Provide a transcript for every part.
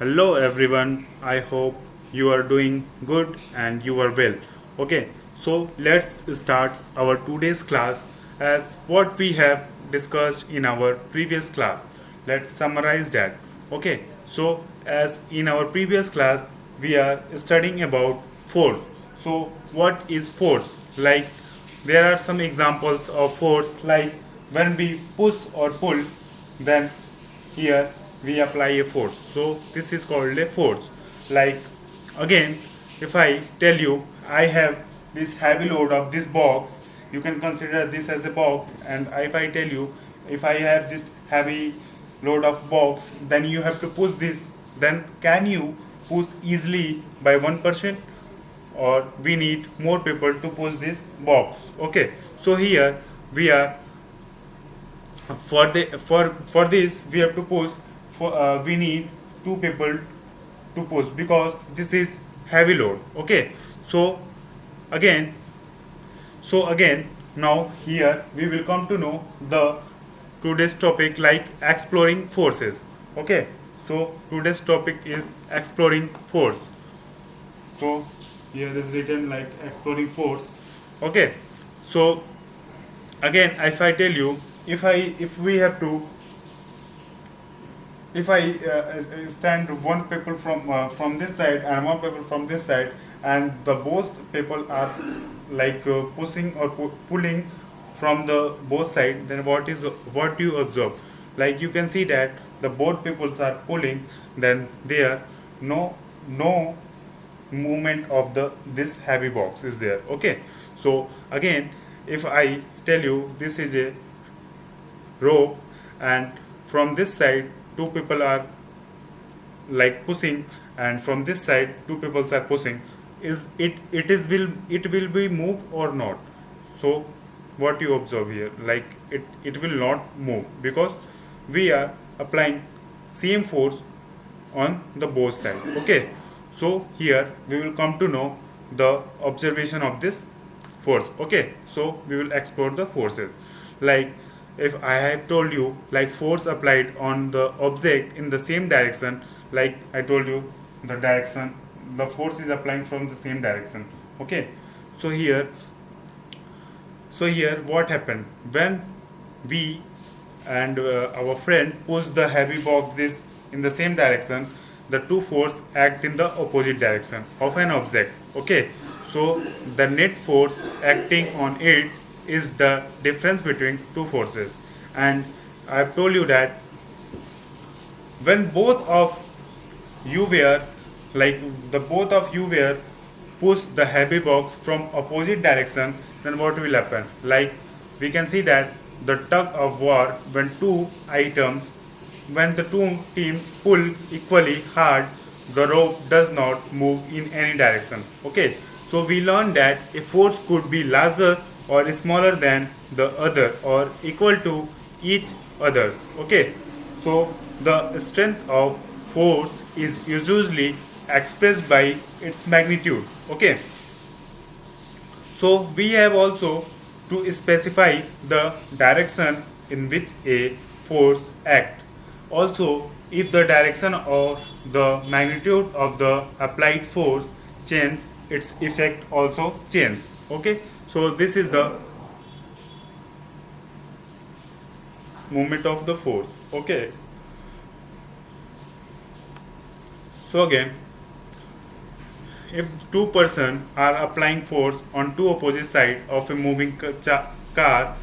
Hello everyone, I hope you are doing good and you are well. Okay, so let's start our today's class as what we have discussed in our previous class. Let's summarize that. Okay, so as in our previous class, we are studying about force. So, what is force? Like, there are some examples of force, like when we push or pull, then here we apply a force, so this is called a force. Like, again, if I tell you I have this heavy load of this box, you can consider this as a box, and if I tell you if I have this heavy load of box, then you have to push this, then can you push easily by one person, or we need more people to push this box? Okay, so here we are for this we have to push for we need two people to push because this is heavy load. Okay, so again again, now here we will come to know the today's topic, like exploring forces. Okay, so today's topic is exploring force. So here is written like exploring force. Okay, so again, if I tell you, if we have to, if I stand one people from this side and one people from this side, and the both people are like pushing or pulling from the both side, then what you observe? Like, you can see that the both peoples are pulling, then there no movement of the this heavy box is there. Okay, so again, if I tell you this is a rope, and from this side two people are like pushing, and from this side two people are pushing, is it will be move or not? So what you observe here, like it will not move because we are applying same force on the both side. Okay, so here we will come to know the observation of this force. Okay, so we will explore the forces. Like, if I have told you like force applied on the object in the same direction, like I told you, the direction, the force is applying from the same direction. Okay, so here what happened when we and our friend push the heavy box this in the same direction, the two force act in the opposite direction of an object. Okay, so the net force acting on it is the difference between two forces. And I've told you that when both of you were like the both of you were push the heavy box from opposite direction, then what will happen? Like, we can see that the tug of war, when the two teams pull equally hard, the rope does not move in any direction. Okay, so we learned that a force could be larger or smaller than the other or equal to each others. Okay, so the strength of force is usually expressed by its magnitude. Okay, so we have also to specify the direction in which a force act. Also, if the direction or the magnitude of the applied force change, its effect also change. Okay, so this is the movement of the force. Okay, so again, if two persons are applying force on two opposite sides of a moving car,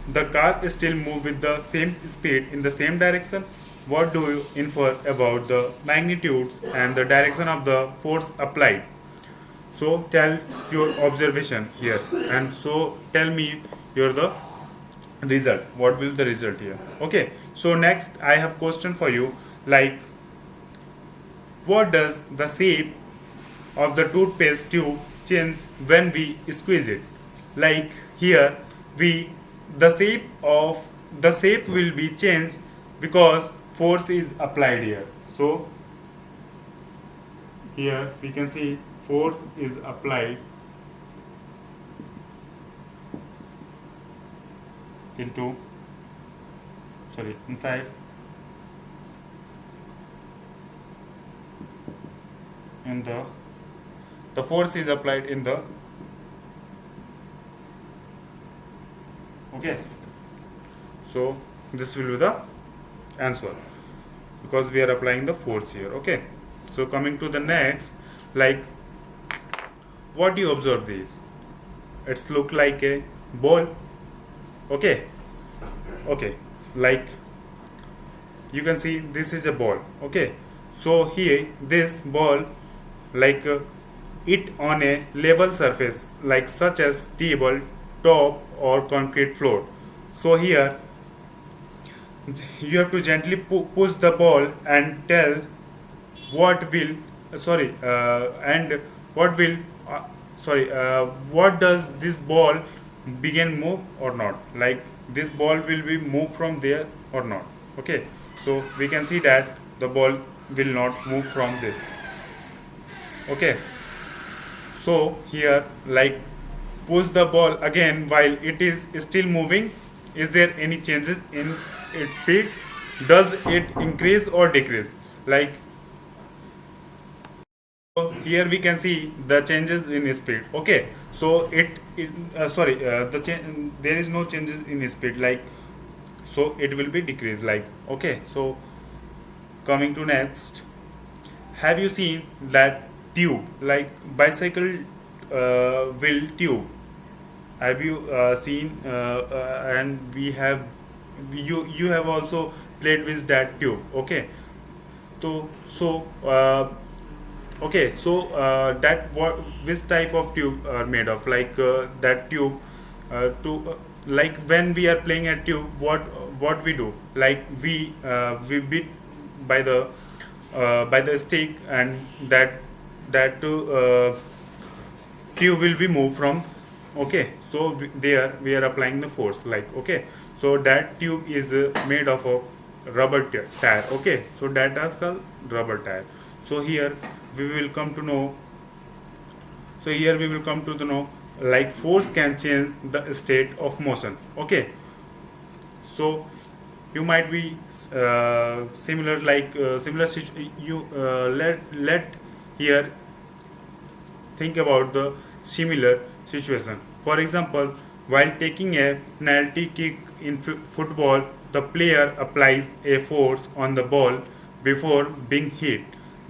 the car still move with the same speed in the same direction. What do you infer about the magnitudes and the direction of the force applied? So tell your observation here, and so tell me your the result. What will the result here? Okay, so next I have question for you, like, what does the shape of the toothpaste tube change when we squeeze it? Like, here we the shape will be changed because force is applied here. So here we can see force is applied into, sorry, inside on the force is applied in the, okay, so this will be the answer because we are applying the force here. Okay, so coming to the next, like what you observe this, it's look like a ball. Okay, okay, like you can see this is a ball. Okay, so here this ball, like it on a level surface like such as table, top or concrete floor. So here you have to gently push the ball and tell what will and what will what does this ball begin move or not, like this ball will be moved from there or not. Okay, so we can see that the ball will not move from this. Okay, so here like push the ball again while it is still moving. Is there any changes in its speed? Does it increase or decrease? Like here we can see the changes in speed. Okay, so there is no changes in speed, like so it will be decreased, like. Okay, so coming to next, have you seen that tube, like bicycle wheel tube? Have you seen and you have also played with that tube? Okay, so okay, so that what which type of tube are made of, like that tube to like when we are playing a tube, what we do, like we beat by the stick, and that tube will be moved from. Okay, so there we are applying the force, like. Okay, so that tube is made of a rubber tire. Okay, so that is called rubber tire. So here we will come to know, like force can change the state of motion. Okay, so you might be similar, like you let here think about the similar situation. For example, while taking a penalty kick in football, the player applies a force on the ball before being hit.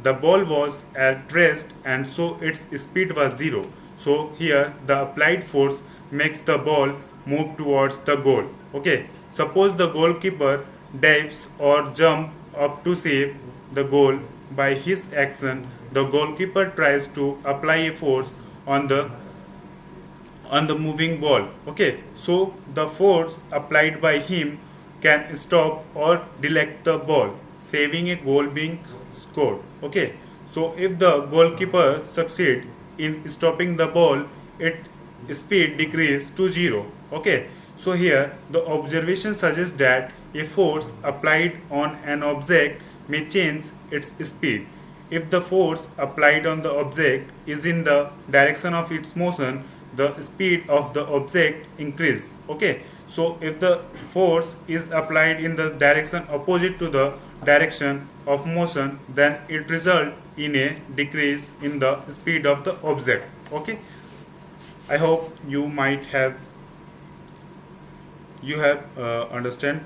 The ball was at rest and so its speed was zero. So here the applied force makes the ball move towards the goal. Okay, suppose the goalkeeper dives or jump up to save the goal. By his action, the goalkeeper tries to apply a force on the moving ball. Okay, so the force applied by him can stop or delect the ball, saving a goal being scored. Okay, so if the goalkeeper succeed in stopping the ball, its speed decrease to zero. Okay, so here the observation suggests that a force applied on an object may change its speed. If the force applied on the object is in the direction of its motion, the speed of the object increase. Okay, so if the force is applied in the direction opposite to the direction of motion, then it result in a decrease in the speed of the object. Okay, I hope you have understand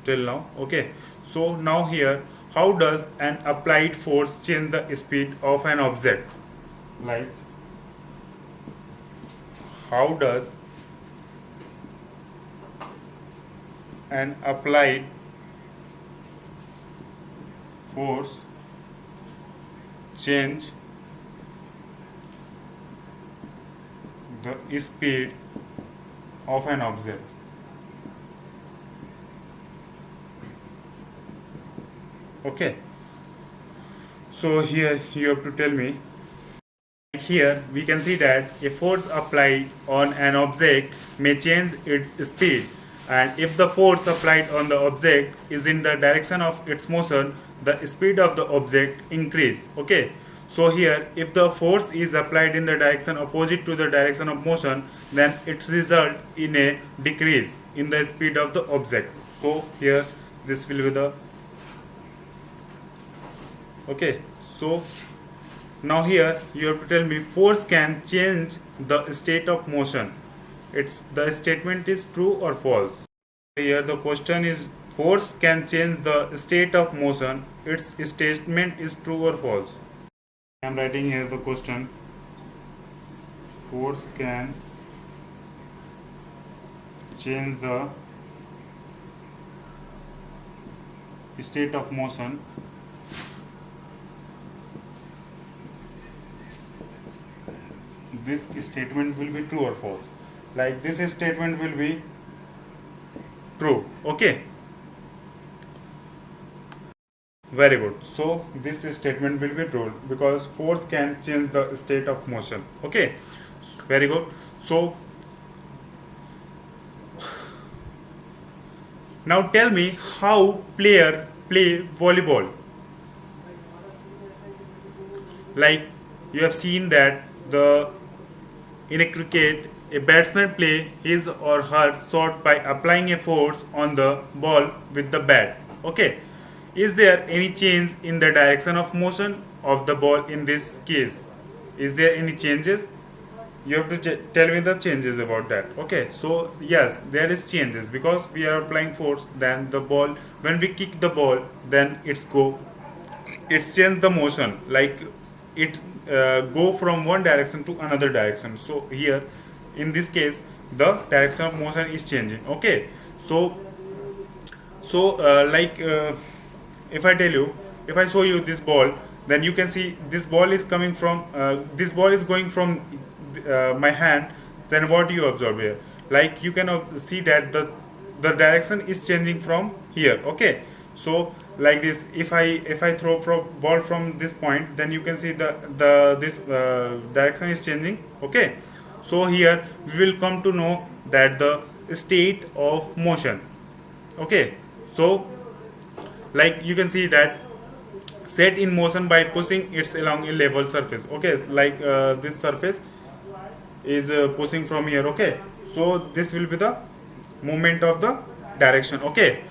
till now. Okay, so now here, how does an applied force change the speed of an object? Like, how does an applied force change the speed of an object? Okay, so here you have to tell me. Here we can see that a force applied on an object may change its speed, and if the force applied on the object is in the direction of its motion, the speed of the object increase. Okay, so here if the force is applied in the direction opposite to the direction of motion, then it result in a decrease in the speed of the object. So here this will be the Okay, so now here you have to tell me force can change the state of motion. It's the statement is true or false. Here the question is force can change the state of motion. Its statement is true or false. I am writing here the question. Force can change the state of motion. This statement will be true or false. Like this statement will be true. Okay. Very good. So this statement will be true because force can change the state of motion. Okay. Very good. So now tell me how player play volleyball. Like you have seen that the in a cricket a batsman play his or her shot by applying a force on the ball with the bat. Okay. Is there any change in the direction of motion of the ball in this case? Is there any changes? You have to tell me the changes about that. Okay, so yes, there is changes because we are applying force. Then the ball, when we kick the ball, then it's change the motion. Like it go from one direction to another direction. So here, in this case, the direction of motion is changing. Okay, so if I tell you, if I show you this ball, then you can see this ball is coming from this ball is going from my hand. Then what you observe here, like you can see that the direction is changing from here. Okay, so like this, if I throw from ball from this point, then you can see the this direction is changing. Okay, so here we will come to know that the state of motion. Okay, so like you can see that set in motion by pushing it along a level surface. Okay, like this surface is pushing from here. Okay, so this will be the movement of the direction. Okay,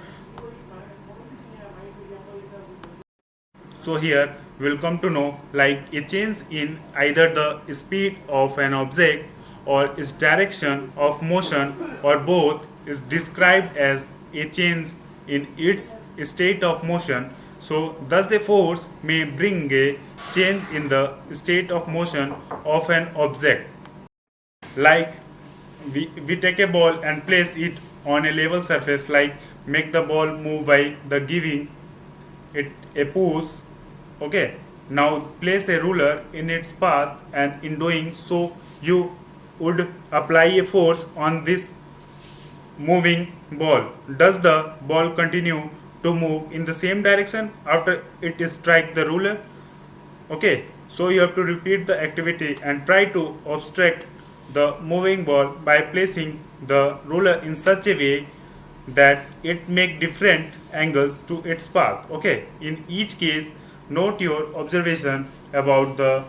so here we will come to know like a change in either the speed of an object or its direction of motion or both is described as a change in its state of motion. So thus a force may bring a change in the state of motion of an object. Like we take a ball and place it on a level surface, like make the ball move by the giving it a push. Okay, now place a ruler in its path, and in doing so you would apply a force on this moving ball. Does the ball continue to move in the same direction after it strike the ruler? Okay, so you have to repeat the activity and try to obstruct the moving ball by placing the ruler in such a way that it make different angles to its path. Okay, in each case note your observation about the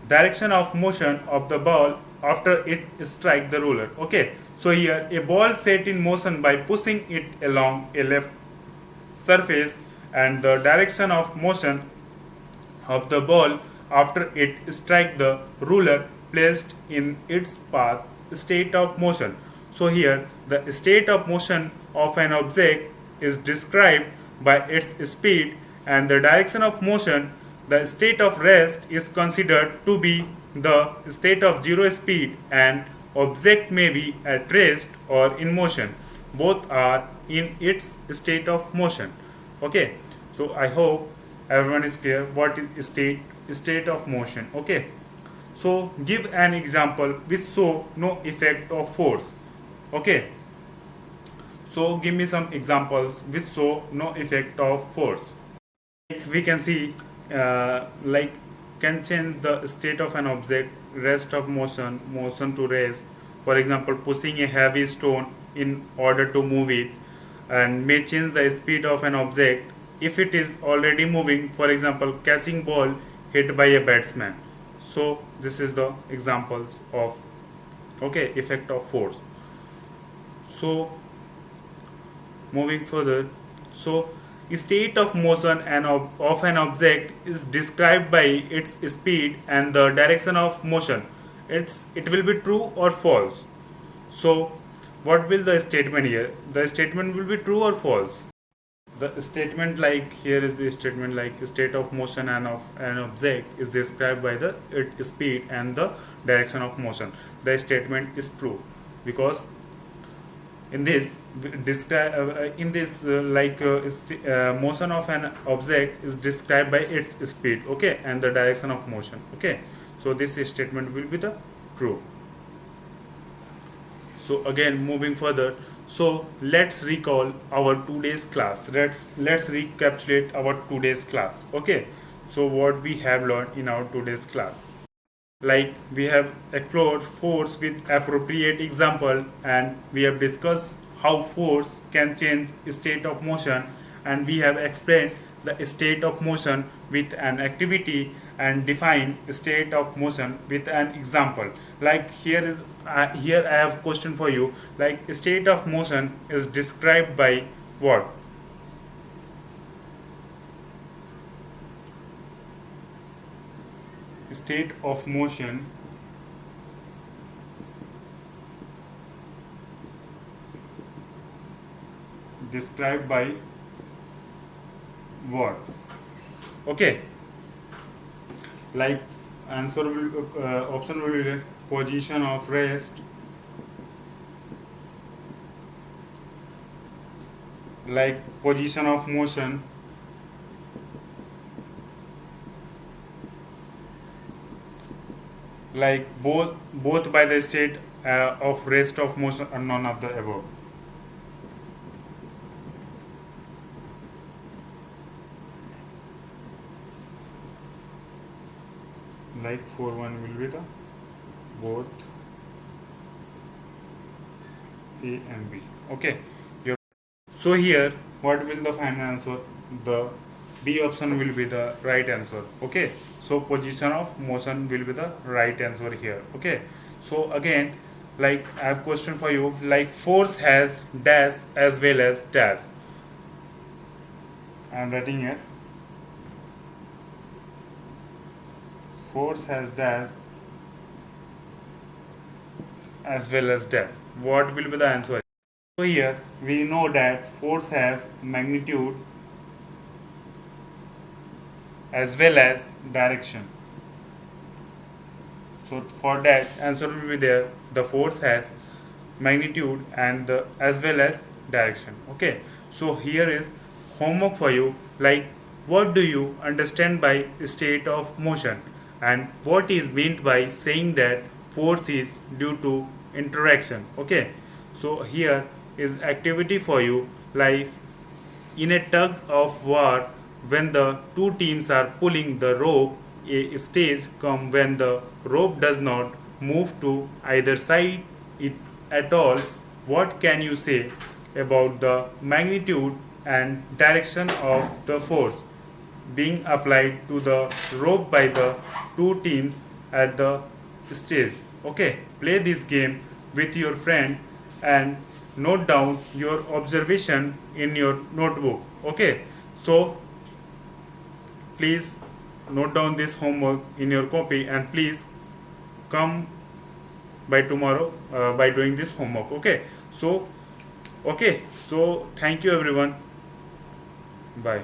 direction of motion of the ball after it strike the ruler. Okay, so here a ball set in motion by pushing it along a left surface, and the direction of motion of the ball after it strike the ruler placed in its path state of motion. So here the state of motion of an object is described by its speed, and the direction of motion, the state of rest, is considered to be the state of zero speed, and object may be at rest or in motion. Both are in its state of motion. Okay, so I hope everyone is clear what is state of motion. Okay, so give an example which show no effect of force. Okay, so give me some examples which show no effect of force. We can see like can change the state of an object, rest of motion, motion to rest. For example, pushing a heavy stone in order to move it, and may change the speed of an object if it is already moving. For example, catching ball hit by a batsman. So this is the examples of effect of force. So moving further, so state of motion of an object is described by its speed and the direction of motion. It will be true or false. So what will the statement here? The statement will be true or false. The statement, like here is the statement, like state of motion and of an object is described by the its speed and the direction of motion. The statement is true because in this describe in this motion of an object is described by its speed, okay, and the direction of motion, okay. So this statement will be the true. So again, moving further, so let's recall our today's class. Let's recapitulate our today's class, okay. So what we have learned in our today's class, like we have explored force with appropriate example, and we have discussed how force can change state of motion, and we have explained the state of motion with an activity and define state of motion with an example. Like here I have question for you, like state of motion is described by what? State of motion described by what? Okay, like answer will option will be position of rest, like position of motion, like both by the state of rest of motion, or none of the above. Like 4-1 will be the both A and B, okay. So here what will the final answer? The B option will be the right answer, okay. So position of motion will be the right answer here, okay. So again, like I have question for you, like force has dash as well as dash. I am writing here, force has dash as well as dash. What will be the answer? So here we know that force have magnitude as well as direction. So for that answer will be there. The force has magnitude and as well as direction. Okay. So here is homework for you. Like what do you understand by state of motion, and what is meant by saying that force is due to interaction. Okay. So here is activity for you, like in a tug of war, when the two teams are pulling the rope, a stage comes when the rope does not move to either side it at all. What can you say about the magnitude and direction of the force being applied to the rope by the two teams at the stage? Okay, play this game with your friend and note down your observation in your notebook. Okay, so please note down this homework in your copy, and please come by tomorrow by doing this homework. Okay, so thank you everyone. Bye.